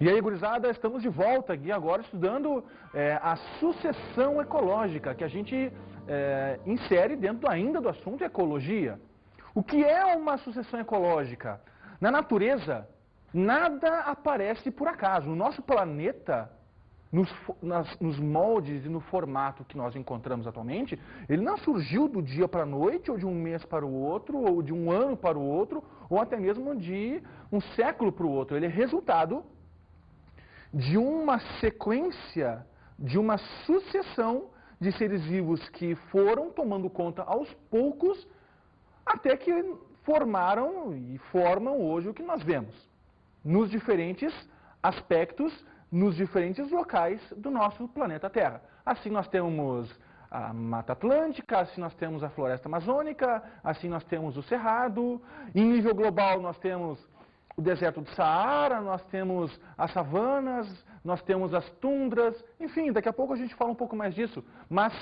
E aí, gurizada, estamos de volta aqui agora estudando a sucessão ecológica, que a gente insere dentro ainda do assunto ecologia. O que é uma sucessão ecológica? Na natureza, nada aparece por acaso. O nosso planeta, nos moldes e no formato que nós encontramos atualmente, ele não surgiu do dia para a noite, ou de um mês para o outro, ou de um ano para o outro, ou até mesmo de um século para o outro. Ele é resultado de uma sequência, de uma sucessão de seres vivos que foram tomando conta aos poucos, até que formaram e formam hoje o que nós vemos, nos diferentes aspectos, nos diferentes locais do nosso planeta Terra. Assim nós temos a Mata Atlântica, assim nós temos a Floresta Amazônica, assim nós temos o Cerrado, em nível global nós temos o deserto do Saara, nós temos as savanas, nós temos as tundras, enfim, daqui a pouco a gente fala um pouco mais disso, mas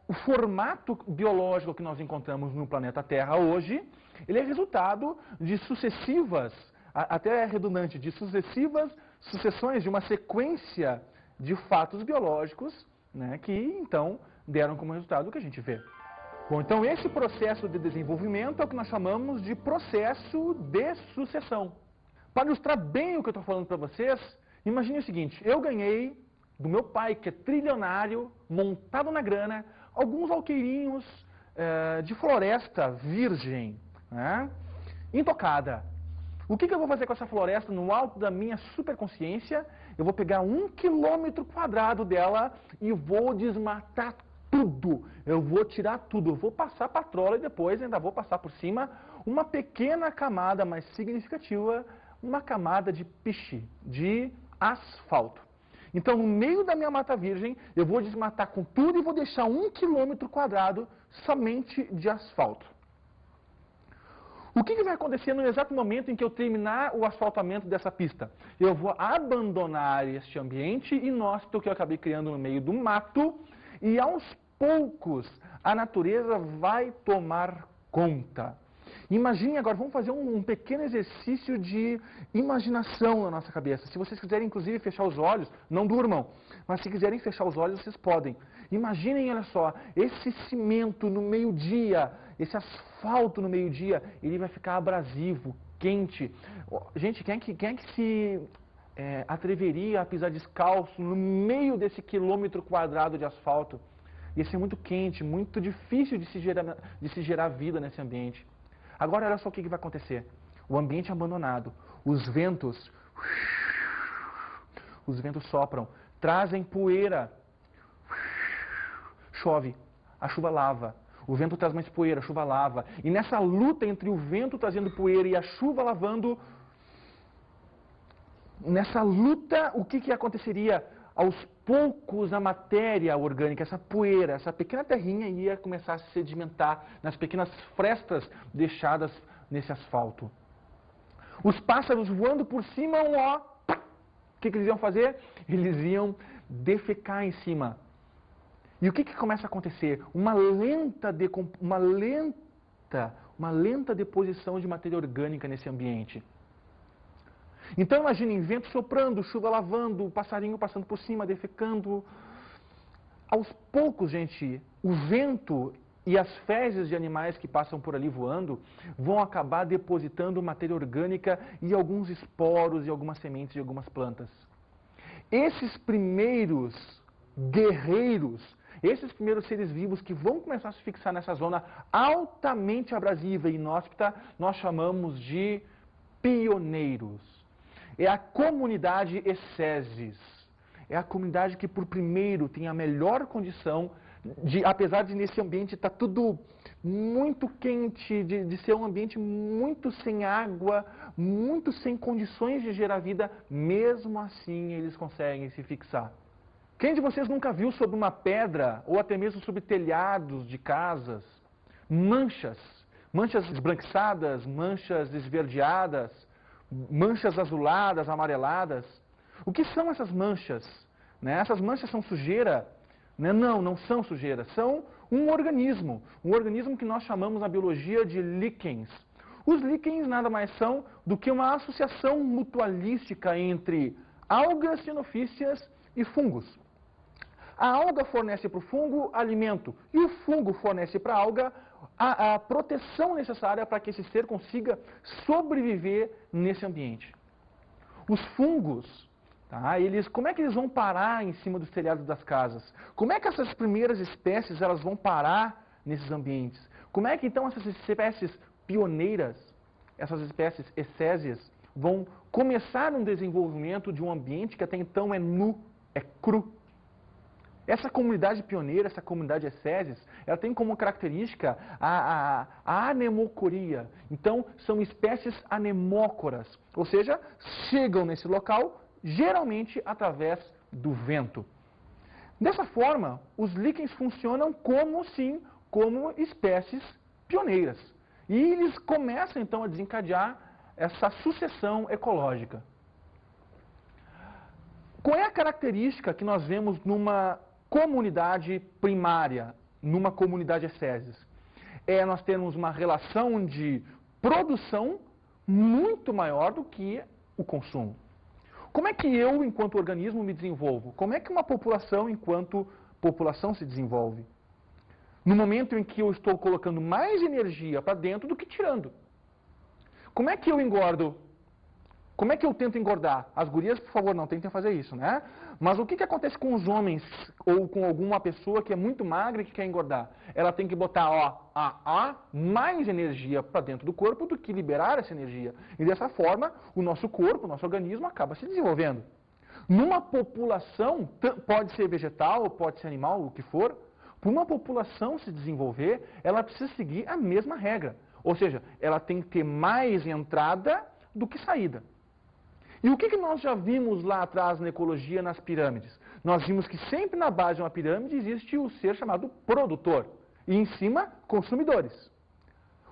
o formato biológico que nós encontramos no planeta Terra hoje, ele é resultado de sucessivas, até é redundante, de sucessões, de uma sequência de fatos biológicos, né, que então deram como resultado o que a gente vê. Bom, então esse processo de desenvolvimento é o que nós chamamos de processo de sucessão. Para ilustrar bem o que eu estou falando para vocês, imagine o seguinte: eu ganhei do meu pai, que é trilionário, montado na grana, alguns alqueirinhos de floresta virgem, né, intocada. O que eu vou fazer com essa floresta no alto da minha superconsciência? Eu vou pegar 1 km² dela e vou desmatar tudo. Eu vou tirar tudo. Eu vou passar patrola e depois ainda vou passar por cima uma pequena camada mais significativa, uma camada de piche, de asfalto. Então, no meio da minha mata virgem, eu vou desmatar com tudo e vou deixar 1 km² somente de asfalto. O que vai acontecer no exato momento em que eu terminar o asfaltamento dessa pista? Eu vou abandonar este ambiente inóspito que eu acabei criando no meio do mato e aos poucos a natureza vai tomar conta. Imagine agora, vamos fazer um pequeno exercício de imaginação na nossa cabeça. Se vocês quiserem, inclusive, fechar os olhos, não durmam, mas se quiserem fechar os olhos, vocês podem. Imaginem, olha só, esse cimento no meio-dia, esse asfalto no meio-dia, ele vai ficar abrasivo, quente. Gente, quem é que se atreveria a pisar descalço no meio desse quilômetro² de asfalto? Ia ser muito quente, muito difícil de se gerar vida nesse ambiente. Agora, olha só o que vai acontecer. O ambiente abandonado, os ventos sopram, trazem poeira, chove, a chuva lava. O vento traz mais poeira, a chuva lava. E nessa luta entre o vento trazendo poeira e a chuva lavando, nessa luta, o que aconteceria? Aos poucos, a matéria orgânica, essa poeira, essa pequena terrinha ia começar a se sedimentar nas pequenas frestas deixadas nesse asfalto. Os pássaros voando por cima, o que eles iam fazer? Eles iam defecar em cima. E o que começa a acontecer? Uma lenta deposição de matéria orgânica nesse ambiente. Então imaginem, vento soprando, chuva lavando, passarinho passando por cima, defecando. Aos poucos, gente, o vento e as fezes de animais que passam por ali voando vão acabar depositando matéria orgânica e alguns esporos e algumas sementes de algumas plantas. Esses primeiros guerreiros, esses primeiros seres vivos que vão começar a se fixar nessa zona altamente abrasiva e inóspita, nós chamamos de pioneiros. É a comunidade Ecésis. É a comunidade que, por primeiro, tem a melhor condição de, apesar de nesse ambiente estar tudo muito quente, de ser um ambiente muito sem água, muito sem condições de gerar vida, mesmo assim eles conseguem se fixar. Quem de vocês nunca viu sobre uma pedra, ou até mesmo sobre telhados de casas, manchas esbranquiçadas, manchas esverdeadas, manchas azuladas, amareladas? O que são essas manchas? Né? Essas manchas são sujeira? Né? Não são sujeira. São um organismo que nós chamamos na biologia de líquens. Os líquens nada mais são do que uma associação mutualística entre algas cinofícias e fungos. A alga fornece para o fungo alimento e o fungo fornece para a alga a proteção necessária para que esse ser consiga sobreviver nesse ambiente. Os fungos, tá, como é que eles vão parar em cima dos telhados das casas? Como é que essas primeiras espécies elas vão parar nesses ambientes? Como é que então essas espécies pioneiras, essas espécies ecésias, vão começar um desenvolvimento de um ambiente que até então é nu, é cru? Essa comunidade pioneira, essa comunidade ecésias, ela tem como característica a anemocoria. Então, são espécies anemócoras, ou seja, chegam nesse local geralmente através do vento. Dessa forma, os líquens funcionam como espécies pioneiras. E eles começam então a desencadear essa sucessão ecológica. Qual é a característica que nós vemos numa comunidade primária, numa comunidade ecésias? Nós temos uma relação de produção muito maior do que o consumo. Como é que eu, enquanto organismo, me desenvolvo? Como é que uma população, enquanto população, se desenvolve? No momento em que eu estou colocando mais energia para dentro do que tirando. Como é que eu engordo? Como é que eu tento engordar? As gurias, por favor, não tentem fazer isso, né? Mas o que acontece com os homens ou com alguma pessoa que é muito magra e que quer engordar? Ela tem que botar mais energia para dentro do corpo do que liberar essa energia. E dessa forma, o nosso corpo, o nosso organismo acaba se desenvolvendo. Numa população, pode ser vegetal, pode ser animal, o que for, para uma população se desenvolver, ela precisa seguir a mesma regra. Ou seja, ela tem que ter mais entrada do que saída. E o que nós já vimos lá atrás na ecologia, nas pirâmides? Nós vimos que sempre na base de uma pirâmide existe o ser chamado produtor. E em cima, consumidores.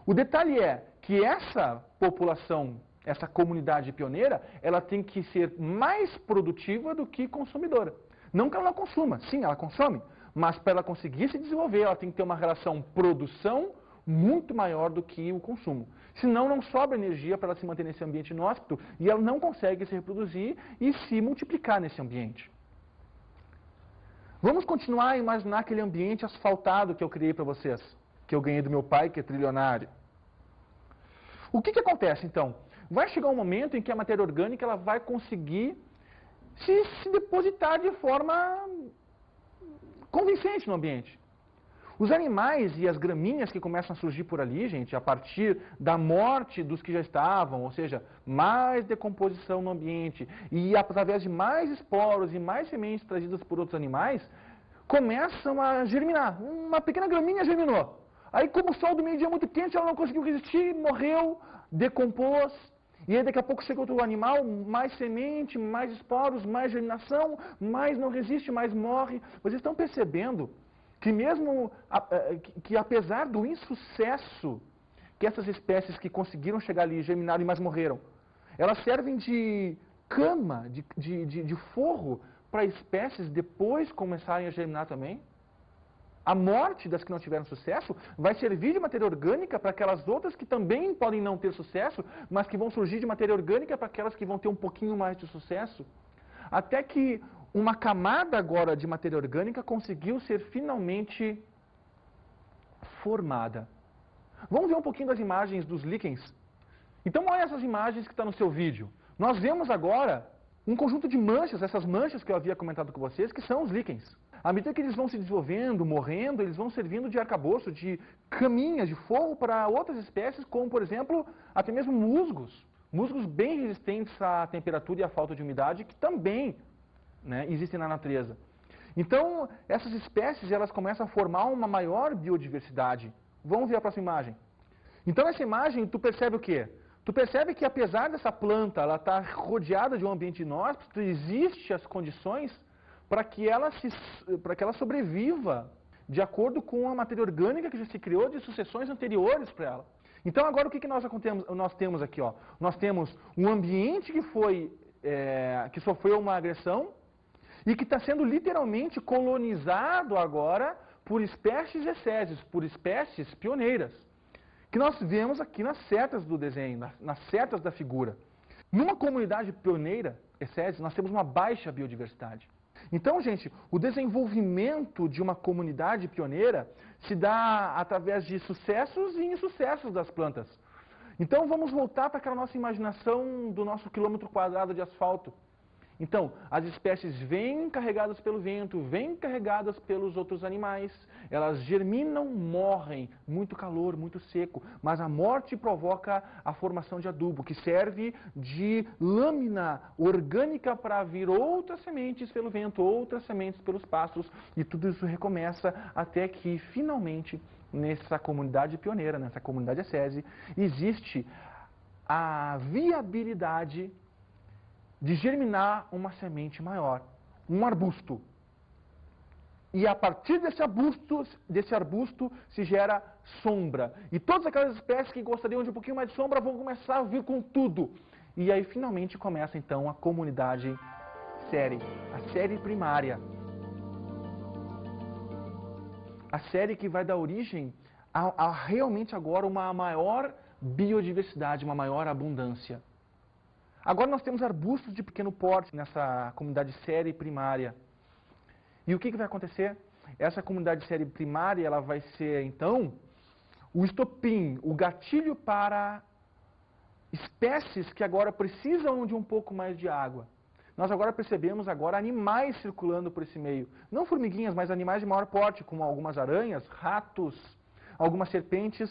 O detalhe é que essa população, essa comunidade pioneira, ela tem que ser mais produtiva do que consumidora. Não que ela não consuma, sim, ela consome. Mas para ela conseguir se desenvolver, ela tem que ter uma relação produção muito maior do que o consumo. Senão não sobra energia para ela se manter nesse ambiente inóspito e ela não consegue se reproduzir e se multiplicar nesse ambiente. Vamos continuar a imaginar aquele ambiente asfaltado que eu criei para vocês, que eu ganhei do meu pai, que é trilionário. O que acontece então? Vai chegar um momento em que a matéria orgânica ela vai conseguir se depositar de forma convincente no ambiente. Os animais e as gramíneas que começam a surgir por ali, gente, a partir da morte dos que já estavam, ou seja, mais decomposição no ambiente, e através de mais esporos e mais sementes trazidas por outros animais, começam a germinar. Uma pequena gramínea germinou. Aí, como o sol do meio-dia é muito quente, ela não conseguiu resistir, morreu, decompôs. E aí daqui a pouco chega outro animal, mais semente, mais esporos, mais germinação, mais não resiste, mais morre. Vocês estão percebendo que mesmo, que apesar do insucesso que essas espécies que conseguiram chegar ali, germinaram e mais morreram, elas servem de cama, de forro para espécies depois começarem a germinar também? A morte das que não tiveram sucesso vai servir de matéria orgânica para aquelas outras que também podem não ter sucesso, mas que vão surgir de matéria orgânica para aquelas que vão ter um pouquinho mais de sucesso. Até que uma camada agora de matéria orgânica conseguiu ser finalmente formada. Vamos ver um pouquinho das imagens dos líquens? Então olha essas imagens que estão no seu vídeo. Nós vemos agora um conjunto de manchas, essas manchas que eu havia comentado com vocês, que são os líquens. À medida que eles vão se desenvolvendo, morrendo, eles vão servindo de arcabouço, de caminhas, de forro para outras espécies, como, por exemplo, até mesmo musgos. Musgos bem resistentes à temperatura e à falta de umidade, que também, né, existem na natureza. Então, essas espécies elas começam a formar uma maior biodiversidade. Vamos ver a próxima imagem. Então, nessa imagem, tu percebe o quê? Tu percebe que, apesar dessa planta ela estar rodeada de um ambiente inóspito, existem as condições para que ela sobreviva de acordo com a matéria orgânica que já se criou de sucessões anteriores para ela. Então, agora, o que nós temos aqui? Ó? Nós temos um ambiente que sofreu uma agressão e que está sendo literalmente colonizado agora por espécies ecésias, por espécies pioneiras, que nós vemos aqui nas setas do desenho, nas setas da figura. Numa comunidade pioneira, ESESI, nós temos uma baixa biodiversidade. Então, gente, o desenvolvimento de uma comunidade pioneira se dá através de sucessos e insucessos das plantas. Então, vamos voltar para aquela nossa imaginação do nosso quilômetro quadrado de asfalto. Então, as espécies vêm carregadas pelo vento, vêm carregadas pelos outros animais, elas germinam, morrem, muito calor, muito seco, mas a morte provoca a formação de adubo, que serve de lâmina orgânica para vir outras sementes pelo vento, outras sementes pelos pássaros, e tudo isso recomeça até que, finalmente, nessa comunidade pioneira, nessa comunidade ESESI, existe a viabilidade de germinar uma semente maior, um arbusto. E a partir desse arbusto se gera sombra. E todas aquelas espécies que gostariam de um pouquinho mais de sombra vão começar a vir com tudo. E aí finalmente começa então a comunidade série, a série primária. A série que vai dar origem a realmente agora uma maior biodiversidade, uma maior abundância. Agora nós temos arbustos de pequeno porte nessa comunidade série primária. E o que vai acontecer? Essa comunidade série primária ela vai ser, então, o estopim, o gatilho para espécies que agora precisam de um pouco mais de água. Nós agora percebemos animais circulando por esse meio. Não formiguinhas, mas animais de maior porte, como algumas aranhas, ratos, algumas serpentes.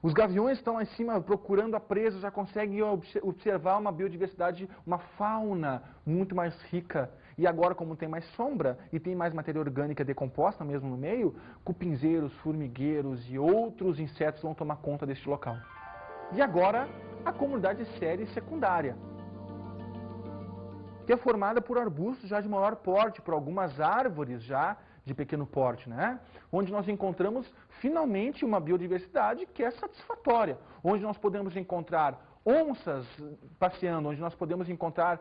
Os gaviões estão lá em cima procurando a presa, já conseguem observar uma biodiversidade, uma fauna muito mais rica. E agora, como tem mais sombra e tem mais matéria orgânica decomposta mesmo no meio, cupinzeiros, formigueiros e outros insetos vão tomar conta deste local. E agora, a comunidade série secundária, que é formada por arbustos já de maior porte, por algumas árvores já de pequeno porte, né? Onde nós encontramos finalmente uma biodiversidade que é satisfatória, onde nós podemos encontrar onças passeando, onde nós podemos encontrar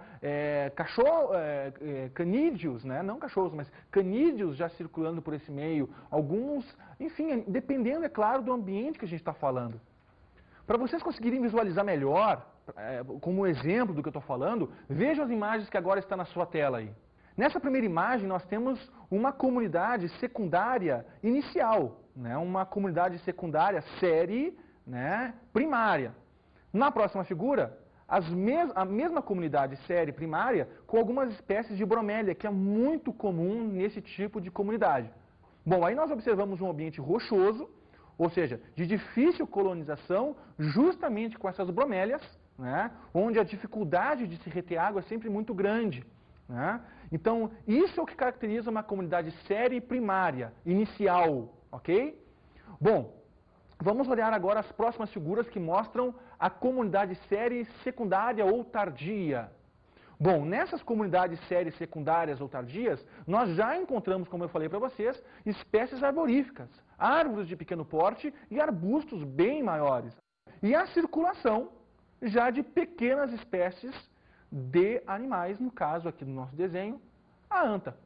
canídeos, né? Não cachorros, mas canídeos já circulando por esse meio, alguns, enfim, dependendo, é claro, do ambiente que a gente está falando. Para vocês conseguirem visualizar melhor, como exemplo do que eu estou falando, vejam as imagens que agora estão na sua tela aí. Nessa primeira imagem, nós temos uma comunidade secundária inicial, né? Uma comunidade secundária série, né? Primária. Na próxima figura, a mesma comunidade série primária com algumas espécies de bromélia, que é muito comum nesse tipo de comunidade. Bom, aí nós observamos um ambiente rochoso, ou seja, de difícil colonização, justamente com essas bromélias, né? Onde a dificuldade de se reter água é sempre muito grande. Né? Então, isso é o que caracteriza uma comunidade série primária, inicial, ok? Bom, vamos olhar agora as próximas figuras que mostram a comunidade série secundária ou tardia. Bom, nessas comunidades séries secundárias ou tardias, nós já encontramos, como eu falei para vocês, espécies arboríficas, árvores de pequeno porte e arbustos bem maiores. E a circulação já de pequenas espécies de animais, no caso aqui do nosso desenho, a anta.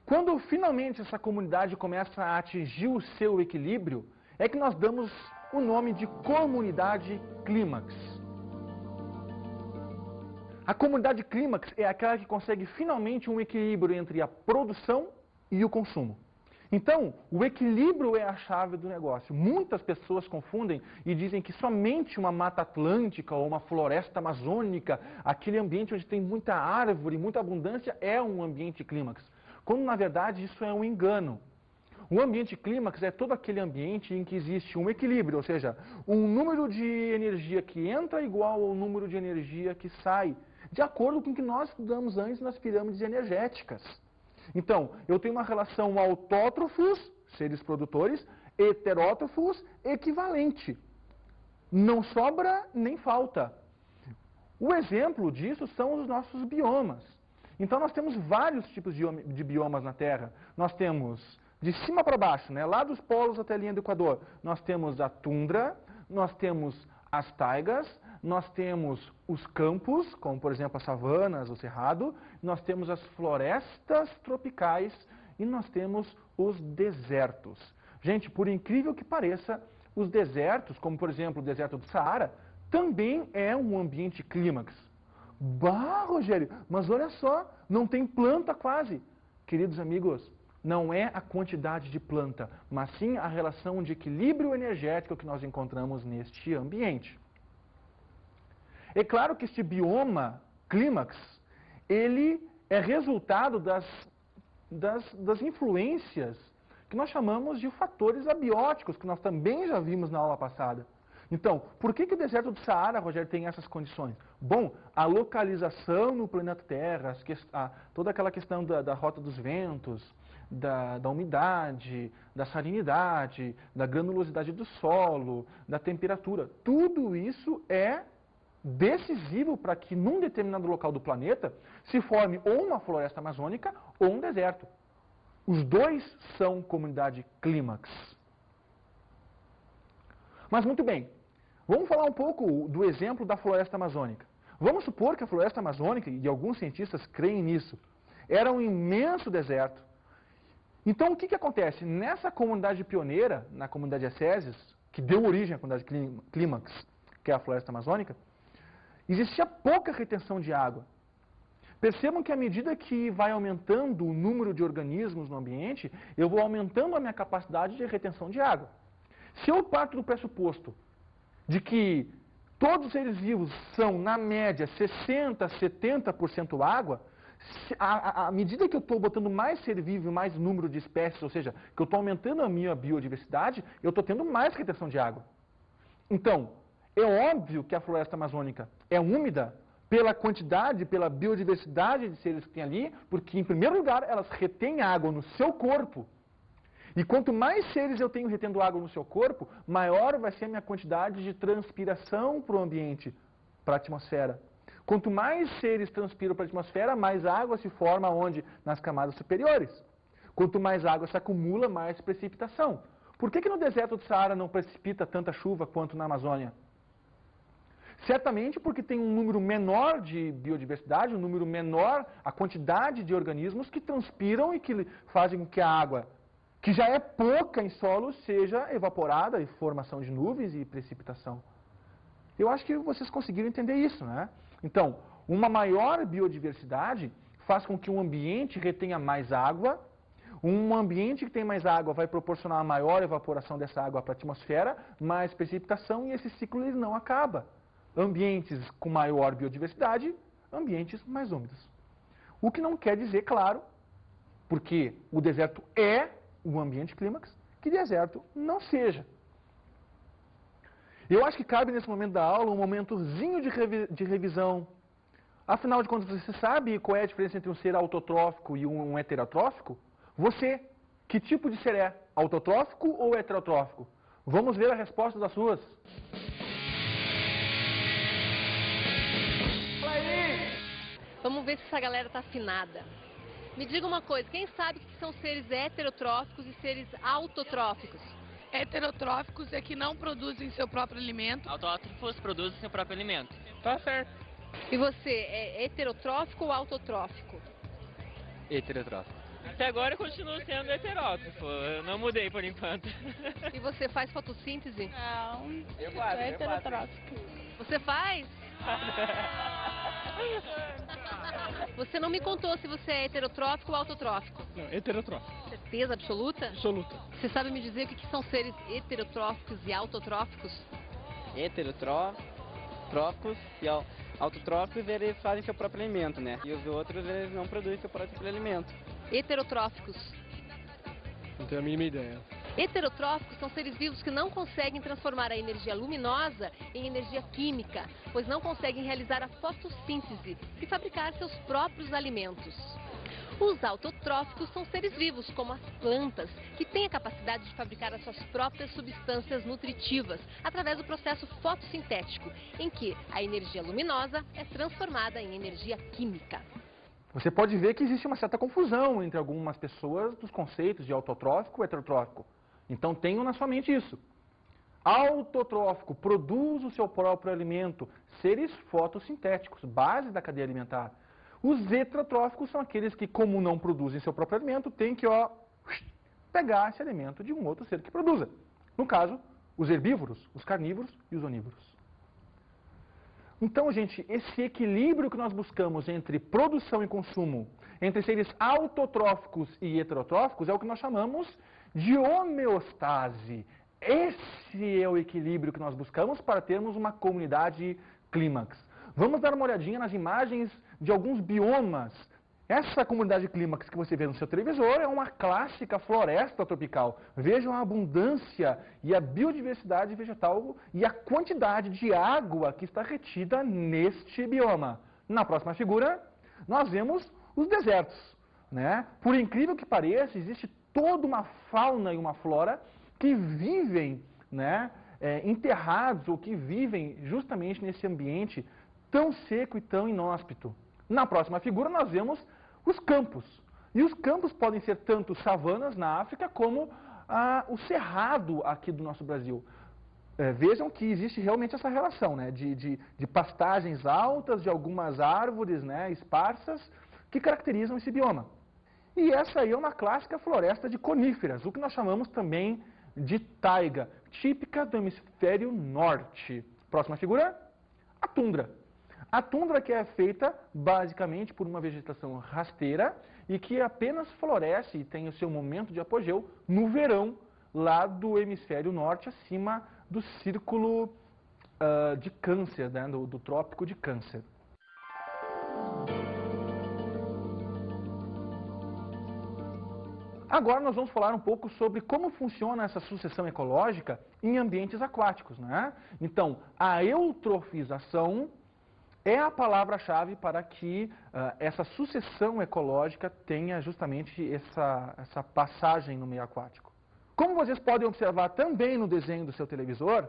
Quando finalmente essa comunidade começa a atingir o seu equilíbrio, é que nós damos o nome de comunidade clímax. A comunidade clímax é aquela que consegue finalmente um equilíbrio entre a produção e o consumo. Então, o equilíbrio é a chave do negócio. Muitas pessoas confundem e dizem que somente uma mata atlântica ou uma floresta amazônica, aquele ambiente onde tem muita árvore, muita abundância, é um ambiente clímax. Quando, na verdade, isso é um engano. O ambiente clímax é todo aquele ambiente em que existe um equilíbrio, ou seja, um número de energia que entra igual ao número de energia que sai, de acordo com o que nós estudamos antes nas pirâmides energéticas. Então, eu tenho uma relação autótrofos, seres produtores, heterótrofos, equivalente. Não sobra nem falta. O exemplo disso são os nossos biomas. Então, nós temos vários tipos de biomas na Terra. Nós temos, de cima para baixo, né, lá dos polos até a linha do Equador, nós temos a tundra, nós temos as taigas, nós temos os campos, como por exemplo as savanas, o cerrado, nós temos as florestas tropicais e nós temos os desertos. Gente, por incrível que pareça, os desertos, como por exemplo o deserto do Saara, também é um ambiente clímax. Bah, Rogério, mas olha só, não tem planta quase. Queridos amigos, não é a quantidade de planta, mas sim a relação de equilíbrio energético que nós encontramos neste ambiente. É claro que este bioma clímax, ele é resultado das influências que nós chamamos de fatores abióticos, que nós também já vimos na aula passada. Então, por que o deserto do Saara, Rogério, tem essas condições? Bom, a localização no planeta Terra, toda aquela questão da rota dos ventos, da umidade, da salinidade, da granulosidade do solo, da temperatura, tudo isso é decisivo para que num determinado local do planeta se forme ou uma floresta amazônica ou um deserto. Os dois são comunidade clímax. Mas muito bem, vamos falar um pouco do exemplo da floresta amazônica. Vamos supor que a floresta amazônica, e alguns cientistas creem nisso, era um imenso deserto. Então o que acontece? Nessa comunidade pioneira, na comunidade Acésias, que deu origem à comunidade clímax, que é a floresta amazônica, existia pouca retenção de água. Percebam que à medida que vai aumentando o número de organismos no ambiente, eu vou aumentando a minha capacidade de retenção de água. Se eu parto do pressuposto de que todos os seres vivos são, na média, 60%, 70% água, à medida que eu estou botando mais ser vivo, mais número de espécies, ou seja, que eu estou aumentando a minha biodiversidade, eu estou tendo mais retenção de água. Então, é óbvio que a floresta amazônica é úmida pela quantidade, pela biodiversidade de seres que tem ali, porque, em primeiro lugar, elas retêm água no seu corpo. E quanto mais seres eu tenho retendo água no seu corpo, maior vai ser a minha quantidade de transpiração para o ambiente, para a atmosfera. Quanto mais seres transpiram para a atmosfera, mais água se forma onde? Nas camadas superiores. Quanto mais água se acumula, mais precipitação. Por que no deserto do Saara não precipita tanta chuva quanto na Amazônia? Certamente porque tem um número menor de biodiversidade, um número menor, a quantidade de organismos que transpiram e que fazem com que a água, que já é pouca em solo, seja evaporada em formação de nuvens e precipitação. Eu acho que vocês conseguiram entender isso, né? Então, uma maior biodiversidade faz com que um ambiente retenha mais água. Um ambiente que tem mais água vai proporcionar a maior evaporação dessa água para a atmosfera, mais precipitação, e esse ciclo ele não acaba. Ambientes com maior biodiversidade, ambientes mais úmidos. O que não quer dizer, claro, porque o deserto é um ambiente clímax, que deserto não seja. Eu acho que cabe nesse momento da aula um momentozinho de revisão. Afinal de contas, você sabe qual é a diferença entre um ser autotrófico e um heterotrófico? Você, que tipo de ser é? Autotrófico ou heterotrófico? Vamos ver a resposta das suas. Vamos ver se essa galera tá afinada. Me diga uma coisa, quem sabe que são seres heterotróficos e seres autotróficos? Heterotróficos é que não produzem seu próprio alimento. Autótrofos produzem seu próprio alimento. Tá certo. E você, é heterotrófico ou autotrófico? Heterotrófico. Até agora eu continuo sendo heterótrofo, eu não mudei por enquanto. E você faz fotossíntese? Não, Eu faço, é heterotrófico. Você faz? Você não me contou se você é heterotrófico ou autotrófico. Não, heterotrófico. Certeza absoluta? Absoluta. Você sabe me dizer o que são seres heterotróficos e autotróficos? Heterotróficos e autotróficos, eles fazem seu próprio alimento, né? E os outros, eles não produzem seu próprio alimento. Heterotróficos. Não tenho a mínima ideia. Heterotróficos são seres vivos que não conseguem transformar a energia luminosa em energia química, pois não conseguem realizar a fotossíntese e fabricar seus próprios alimentos. Os autotróficos são seres vivos, como as plantas, que têm a capacidade de fabricar as suas próprias substâncias nutritivas através do processo fotossintético, em que a energia luminosa é transformada em energia química. Você pode ver que existe uma certa confusão entre algumas pessoas dos conceitos de autotrófico e heterotrófico. Então tenham na sua mente isso. Autotrófico produz o seu próprio alimento, seres fotossintéticos, base da cadeia alimentar. Os heterotróficos são aqueles que, como não produzem seu próprio alimento, têm que pegar esse alimento de um outro ser que produza. No caso, os herbívoros, os carnívoros e os onívoros. Então, gente, esse equilíbrio que nós buscamos entre produção e consumo, entre seres autotróficos e heterotróficos, é o que nós chamamos de homeostase. Esse é o equilíbrio que nós buscamos para termos uma comunidade clímax. Vamos dar uma olhadinha nas imagens de alguns biomas. Essa comunidade clímax que você vê no seu televisor é uma clássica floresta tropical. Vejam a abundância e a biodiversidade vegetal e a quantidade de água que está retida neste bioma. Na próxima figura, nós vemos os desertos, né? Por incrível que pareça, existe toda uma fauna e uma flora que vivem, né, enterrados ou que vivem justamente nesse ambiente tão seco e tão inóspito. Na próxima figura, nós vemos os campos. E os campos podem ser tanto savanas na África como o cerrado aqui do nosso Brasil. Vejam que existe realmente essa relação, né, de pastagens altas, de algumas árvores, né, esparsas, que caracterizam esse bioma. E essa aí é uma clássica floresta de coníferas, o que nós chamamos também de taiga, típica do hemisfério norte. Próxima figura, a tundra. A tundra que é feita basicamente por uma vegetação rasteira e que apenas floresce e tem o seu momento de apogeu no verão, lá do hemisfério norte, acima do círculo de Câncer, né, do trópico de Câncer. Agora nós vamos falar um pouco sobre como funciona essa sucessão ecológica em ambientes aquáticos, né? Então, a eutrofização é a palavra-chave para que essa sucessão ecológica tenha justamente essa passagem no meio aquático. Como vocês podem observar também no desenho do seu televisor,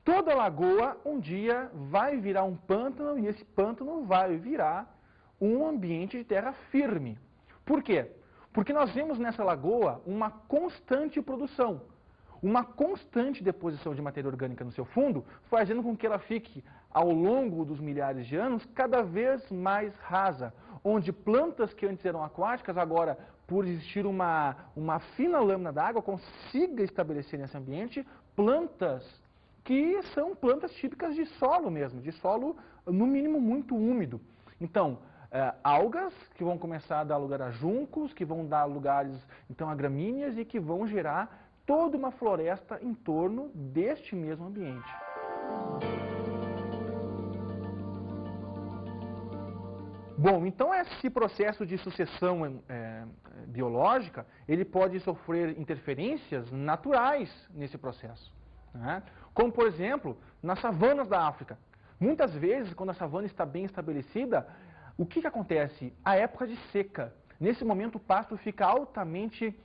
toda lagoa um dia vai virar um pântano e esse pântano vai virar um ambiente de terra firme. Por quê? Porque nós vemos nessa lagoa uma constante produção, uma constante deposição de matéria orgânica no seu fundo, fazendo com que ela fique, ao longo dos milhares de anos, cada vez mais rasa, onde plantas que antes eram aquáticas, agora, por existir uma fina lâmina d'água, consiga estabelecer nesse ambiente plantas que são plantas típicas de solo mesmo, de solo, no mínimo, muito úmido. Então, algas que vão começar a dar lugar a juncos, que vão dar lugares então a gramíneas e que vão gerar toda uma floresta em torno deste mesmo ambiente. Bom, então esse processo de sucessão biológica, ele pode sofrer interferências naturais nesse processo, né? Como, por exemplo, nas savanas da África. Muitas vezes, quando a savana está bem estabelecida, o que acontece? A época de seca. Nesse momento o pasto fica altamente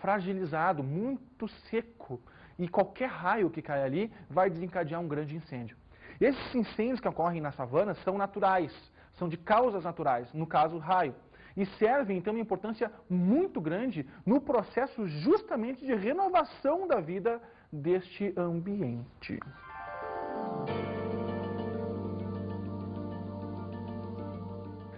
fragilizado, muito seco. E qualquer raio que cai ali vai desencadear um grande incêndio. Esses incêndios que ocorrem na savana são naturais, são de causas naturais, no caso raio. E servem então uma importância muito grande no processo justamente de renovação da vida deste ambiente.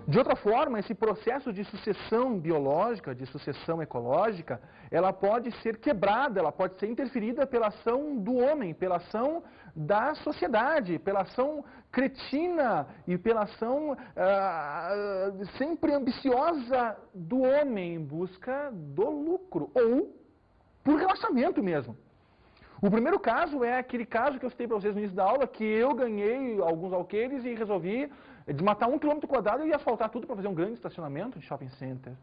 De outra forma, esse processo de sucessão biológica, de sucessão ecológica, ela pode ser quebrada, ela pode ser interferida pela ação do homem, pela ação da sociedade, pela ação cretina e pela ação sempre ambiciosa do homem em busca do lucro, ou por relaxamento mesmo. O primeiro caso é aquele caso que eu citei para vocês no início da aula, que eu ganhei alguns alqueires e resolvi desmatar 1 km² e asfaltar tudo para fazer um grande estacionamento de shopping center.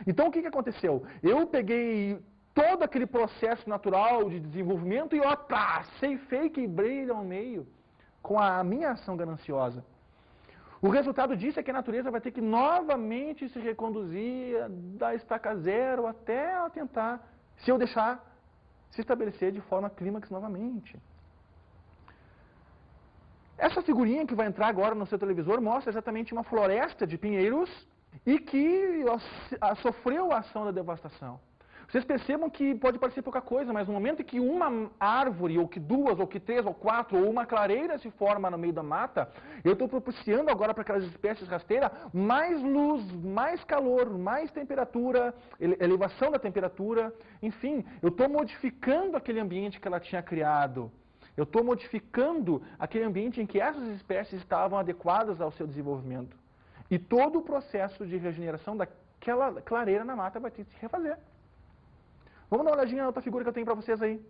Então o que aconteceu? Eu peguei todo aquele processo natural de desenvolvimento e ceifei, quebrei ao meio com a minha ação gananciosa. O resultado disso é que a natureza vai ter que novamente se reconduzir da estaca zero até ela tentar, se eu deixar, se estabelecer de forma clímax novamente. Essa figurinha que vai entrar agora no seu televisor mostra exatamente uma floresta de pinheiros e que sofreu a ação da devastação. Vocês percebam que pode parecer pouca coisa, mas no momento em que uma árvore, ou que duas, ou que três, ou quatro, ou uma clareira se forma no meio da mata, eu estou propiciando agora para aquelas espécies rasteiras mais luz, mais calor, mais temperatura, elevação da temperatura, enfim, eu estou modificando aquele ambiente que ela tinha criado. Eu estou modificando aquele ambiente em que essas espécies estavam adequadas ao seu desenvolvimento. E todo o processo de regeneração daquela clareira na mata vai ter que se refazer. Vamos dar uma olhadinha na outra figura que eu tenho para vocês aí.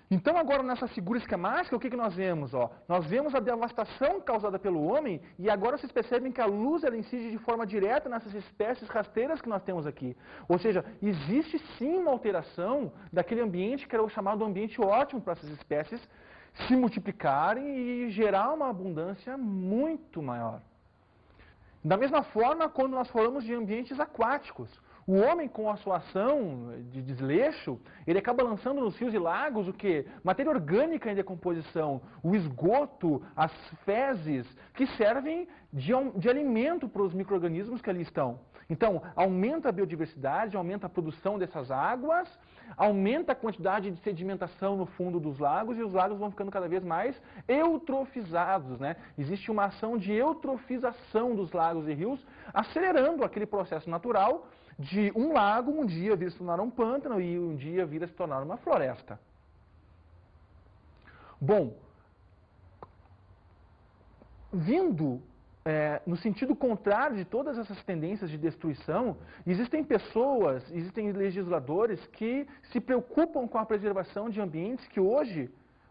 Então agora nessa figura esquemática, o que nós vemos? Nós vemos a devastação causada pelo homem e agora vocês percebem que a luz ela incide de forma direta nessas espécies rasteiras que nós temos aqui. Ou seja, existe sim uma alteração daquele ambiente que era o chamado ambiente ótimo para essas espécies se multiplicarem e gerar uma abundância muito maior. Da mesma forma, quando nós falamos de ambientes aquáticos, o homem com a sua ação de desleixo, ele acaba lançando nos rios e lagos o quê? Matéria orgânica em decomposição, o esgoto, as fezes, que servem de alimento para os micro-organismos que ali estão. Então, aumenta a biodiversidade, aumenta a produção dessas águas, aumenta a quantidade de sedimentação no fundo dos lagos e os lagos vão ficando cada vez mais eutrofizados, né? Existe uma ação de eutrofização dos lagos e rios, acelerando aquele processo natural de um lago um dia vir a se tornar um pântano e um dia vir a se tornar uma floresta. Bom, vindo no sentido contrário de todas essas tendências de destruição, existem pessoas, existem legisladores que se preocupam com a preservação de ambientes que hoje,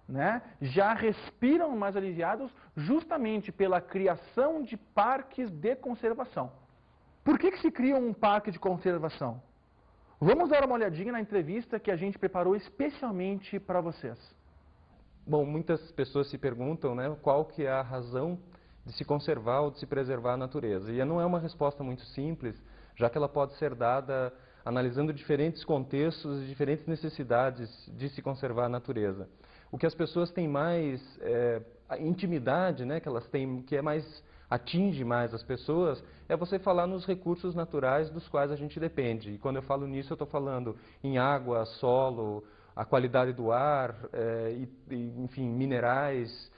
né, já respiram mais aliviados justamente pela criação de parques de conservação. Por que se cria um parque de conservação? Vamos dar uma olhadinha na entrevista que a gente preparou especialmente para vocês. Bom, muitas pessoas se perguntam, né, qual que é a razão de se conservar ou de se preservar a natureza. E não é uma resposta muito simples, já que ela pode ser dada analisando diferentes contextos e diferentes necessidades de se conservar a natureza. O que as pessoas têm mais a intimidade, né, que elas têm, que atinge mais as pessoas, é você falar nos recursos naturais dos quais a gente depende. E quando eu falo nisso, eu estou falando em água, solo, a qualidade do ar, enfim, minerais,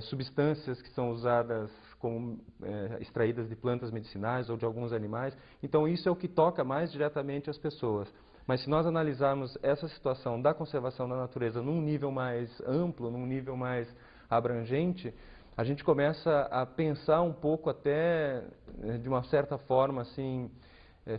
substâncias que são usadas como extraídas de plantas medicinais ou de alguns animais. Então isso é o que toca mais diretamente as pessoas. Mas se nós analisarmos essa situação da conservação da natureza num nível mais amplo, num nível mais abrangente, a gente começa a pensar um pouco até de uma certa forma assim,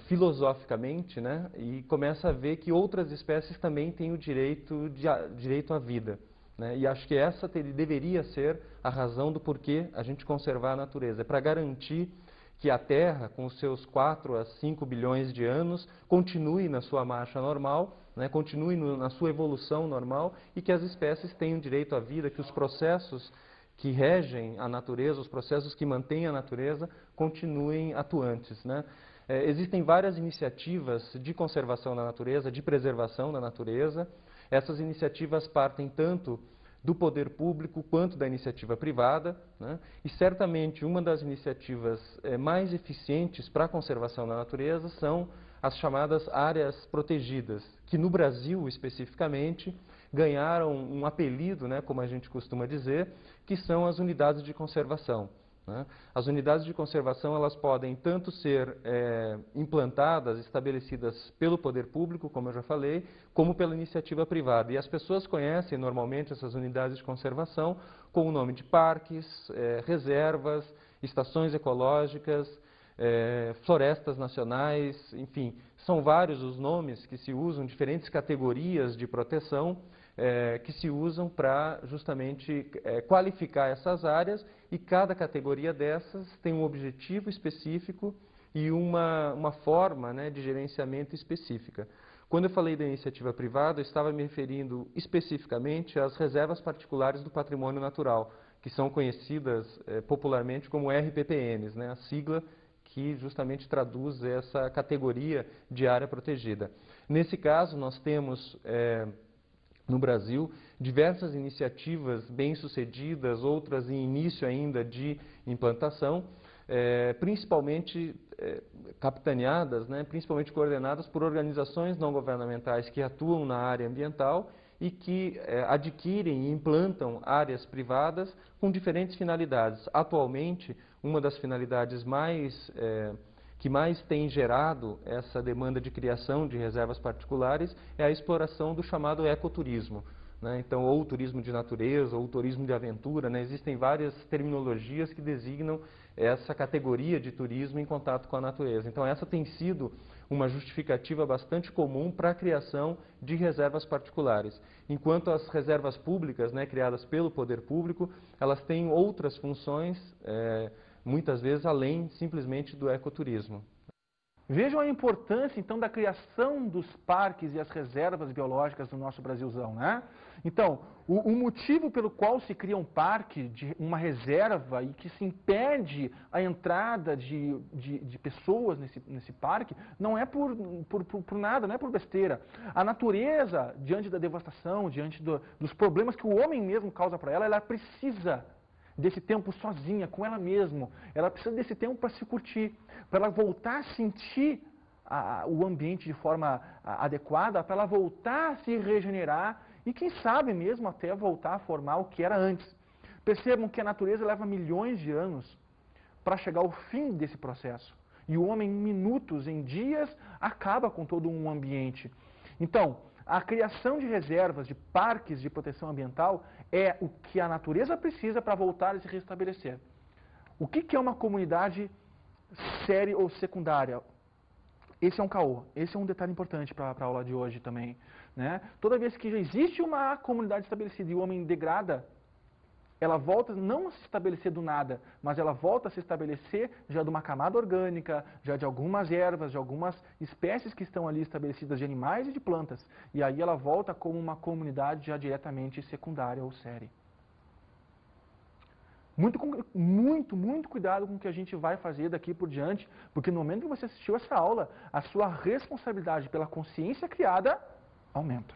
filosoficamente, né? E começa a ver que outras espécies também têm o direito à vida. Né? E acho que essa deveria ser a razão do porquê a gente conservar a natureza. É para garantir que a Terra, com os seus 4 a 5 bilhões de anos, continue na sua marcha normal, né? Continue na sua evolução normal e que as espécies tenham direito à vida, que os processos que regem a natureza, os processos que mantêm a natureza, continuem atuantes, né? Existem várias iniciativas de conservação da natureza, de preservação da natureza. Essas iniciativas partem tanto do poder público quanto da iniciativa privada, né? E certamente uma das iniciativas mais eficientes para a conservação da natureza são as chamadas áreas protegidas, que no Brasil especificamente ganharam um apelido, né, como a gente costuma dizer, que são as unidades de conservação. Né? As unidades de conservação elas podem tanto ser implantadas, estabelecidas pelo poder público, como eu já falei, como pela iniciativa privada. E as pessoas conhecem normalmente essas unidades de conservação com o nome de parques, reservas, estações ecológicas, florestas nacionais, enfim, são vários os nomes que se usam, diferentes categorias de proteção que se usam para justamente qualificar essas áreas, e cada categoria dessas tem um objetivo específico e uma forma, né, de gerenciamento específica. Quando eu falei da iniciativa privada, eu estava me referindo especificamente às reservas particulares do patrimônio natural, que são conhecidas popularmente como RPPNs, né, a sigla que justamente traduz essa categoria de área protegida. Nesse caso, nós temos no Brasil diversas iniciativas bem-sucedidas, outras em início ainda de implantação, principalmente capitaneadas, né, principalmente coordenadas por organizações não governamentais que atuam na área ambiental e que adquirem e implantam áreas privadas com diferentes finalidades. Atualmente, uma das finalidades que mais tem gerado essa demanda de criação de reservas particulares é a exploração do chamado ecoturismo, né? Então, ou turismo de natureza, ou turismo de aventura, né? Existem várias terminologias que designam essa categoria de turismo em contato com a natureza. Então, essa tem sido uma justificativa bastante comum para a criação de reservas particulares. Enquanto as reservas públicas, né, criadas pelo poder público, elas têm outras funções, muitas vezes além simplesmente do ecoturismo. Vejam a importância, então, da criação dos parques e as reservas biológicas no nosso Brasilzão, né? Então, o motivo pelo qual se cria um parque, uma reserva, e que se impede a entrada de pessoas nesse parque, não é por nada, não é por besteira. A natureza, diante da devastação, diante dos problemas que o homem mesmo causa para ela, ela precisa desse tempo sozinha, com ela mesma. Ela precisa desse tempo para se curtir, para ela voltar a sentir o ambiente de forma adequada, para ela voltar a se regenerar e, quem sabe mesmo, até voltar a formar o que era antes. Percebam que a natureza leva milhões de anos para chegar ao fim desse processo. E o homem, em minutos, em dias, acaba com todo um ambiente. Então, a criação de reservas, de parques de proteção ambiental é o que a natureza precisa para voltar a se restabelecer. O que é uma comunidade séria ou secundária? Esse é um caô, esse é um detalhe importante para a aula de hoje também, né? Toda vez que já existe uma comunidade estabelecida e o homem degrada, ela volta não a se estabelecer do nada, mas ela volta a se estabelecer já de uma camada orgânica, já de algumas ervas, de algumas espécies que estão ali estabelecidas de animais e de plantas. E aí ela volta como uma comunidade já diretamente secundária ou séria. Muito cuidado com o que a gente vai fazer daqui por diante, porque no momento que você assistiu essa aula, a sua responsabilidade pela consciência criada aumenta.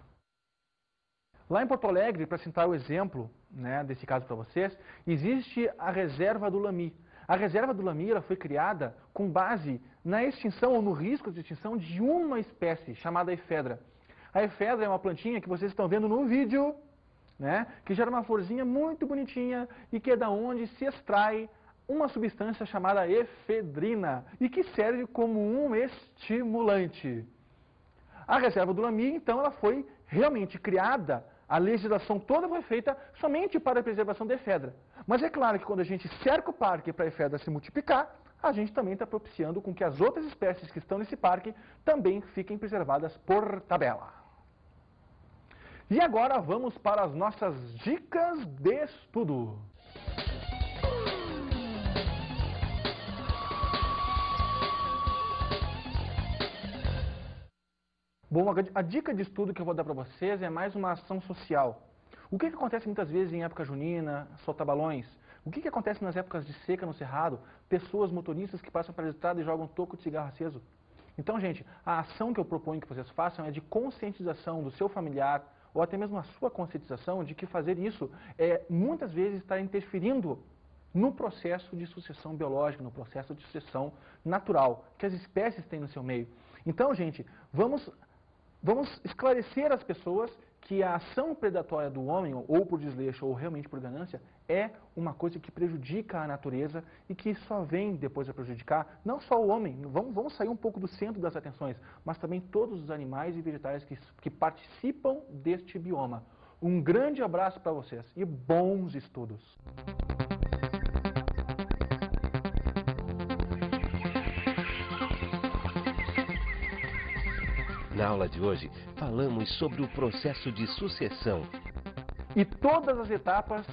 Lá em Porto Alegre, para citar o exemplo, né, desse caso para vocês, existe a reserva do Lami. A reserva do Lami ela foi criada com base na extinção ou no risco de extinção de uma espécie chamada efedra. A efedra é uma plantinha que vocês estão vendo no vídeo, né, que gera uma florzinha muito bonitinha e que é da onde se extrai uma substância chamada efedrina e que serve como um estimulante. A reserva do Lami, então, ela foi realmente criada, a legislação toda foi feita somente para a preservação da efedra. Mas é claro que quando a gente cerca o parque para a efedra se multiplicar, a gente também está propiciando com que as outras espécies que estão nesse parque também fiquem preservadas por tabela. E agora vamos para as nossas dicas de estudo. Bom, a dica de estudo que eu vou dar para vocês é mais uma ação social. O que acontece muitas vezes em época junina, soltar balões? O que acontece nas épocas de seca no cerrado? Pessoas, motoristas que passam pela estrada e jogam toco de cigarro aceso. Então, gente, a ação que eu proponho que vocês façam é de conscientização do seu familiar, ou até mesmo a sua conscientização de que fazer isso muitas vezes está interferindo no processo de sucessão biológica, no processo de sucessão natural que as espécies têm no seu meio. Então, gente, vamos esclarecer às pessoas que a ação predatória do homem, ou por desleixo, ou realmente por ganância, é uma coisa que prejudica a natureza e que só vem depois a prejudicar não só o homem, vamos sair um pouco do centro das atenções, mas também todos os animais e vegetais que participam deste bioma. Um grande abraço para vocês e bons estudos! Na aula de hoje, falamos sobre o processo de sucessão. E todas as etapas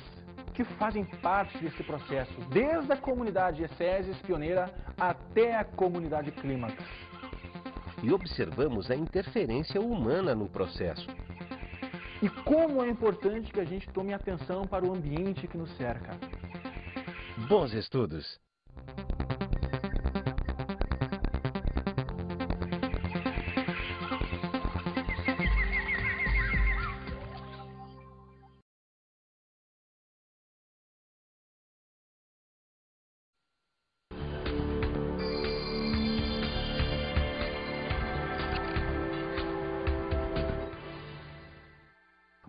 que fazem parte desse processo, desde a comunidade Ecésis pioneira até a comunidade Clímax. E observamos a interferência humana no processo. E como é importante que a gente tome atenção para o ambiente que nos cerca. Bons estudos!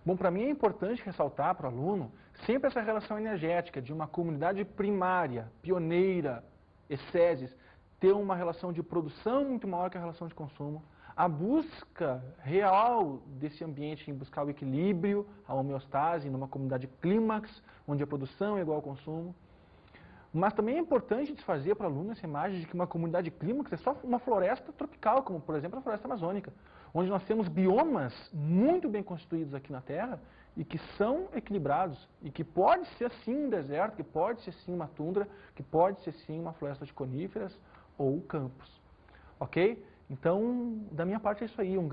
Bom, para mim é importante ressaltar para o aluno sempre essa relação energética de uma comunidade primária, pioneira, ESSESIS, ter uma relação de produção muito maior que a relação de consumo, a busca real desse ambiente em buscar o equilíbrio, a homeostase, numa comunidade clímax, onde a produção é igual ao consumo. Mas também é importante desfazer para o aluno essa imagem de que uma comunidade clímax é só uma floresta tropical, como por exemplo a floresta amazônica, onde nós temos biomas muito bem constituídos aqui na Terra e que são equilibrados, e que pode ser sim um deserto, que pode ser sim uma tundra, que pode ser sim uma floresta de coníferas ou campos. Ok? Então, da minha parte é isso aí.